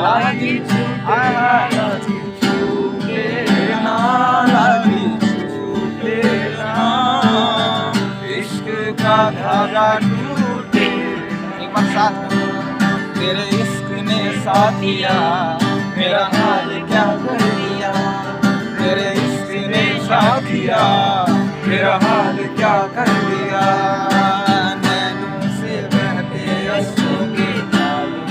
लागी छूटे ना, लागी छूटे ना, इश्क का धागा टूटे। एक बार साथ तेरे इश्क ने साथिया मेरा हाल क्या कर दिया, तेरे इश्क ने साथिया मेरा हाल क्या कर दिया। नैनों से बहते अश्कों के तारों,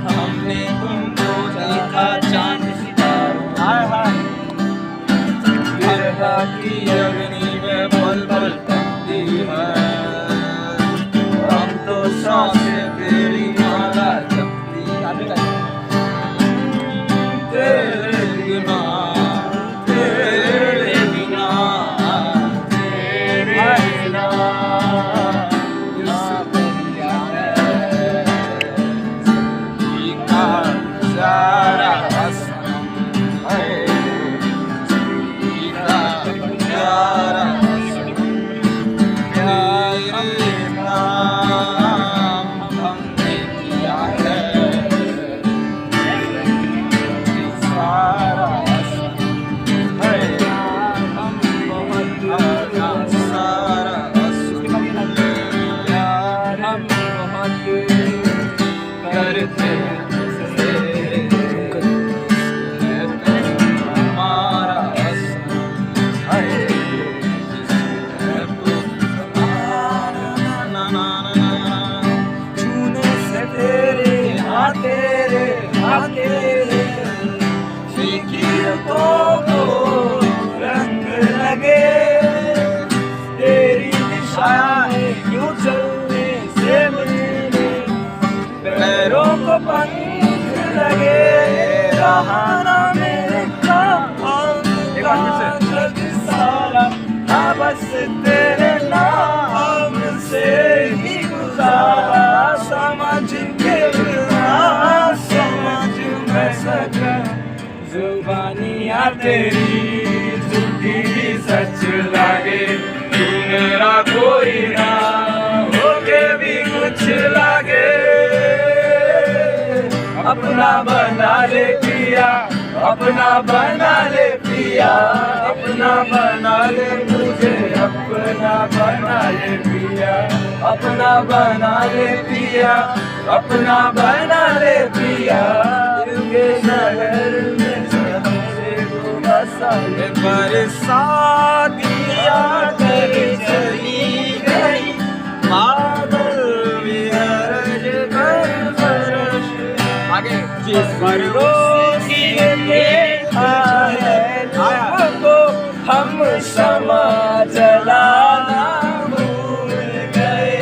हमने तुमको देखा चांद सितारों, विरह की अग्नि में पल पल तपती है, हम तो सांसें तेरी माला जपती है। तेरे बिना तेरे बिना तेरे बिना इस दुनिया में जीना सारा सनम है, जीना सारा सनम। तेरे नाम हमने किया है सारा सनम है, हम बहुत सारा सनम यार, हम बहुत करते थे हमारा सनम है, छूने से तेरे हाथ तेरे फीकिरतों को रंग लगे, तेरी दिशाएं यूं चलने से मेरे पैरों को पंख लगे। रहा ना मेरे काम का जग सारा, हाँ बस तेरे नाम से ही गुजारा, समझ के ना समझ मैं सका, जुबानियाँ तेरी झूठी भी सच लागे, तू मेरा कोई ना होके भी कुछ लागे। अपना बना ले पिया, अपना बना ले पिया, अपना बना ले मुझे, अपना बना ले पिया, अपना बना ले पिया, अपना बना ले पिया। दिल के शहर में सबसे को बसा ले, बरसातिया कर चली गई, बादल भी गरज कर बरस आगे, जिस पर रोकिए देखा है तुमको, हम शमा जलाना भूल गए,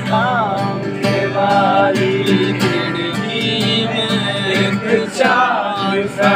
सामने वाली खिड़की में एक चाँद सा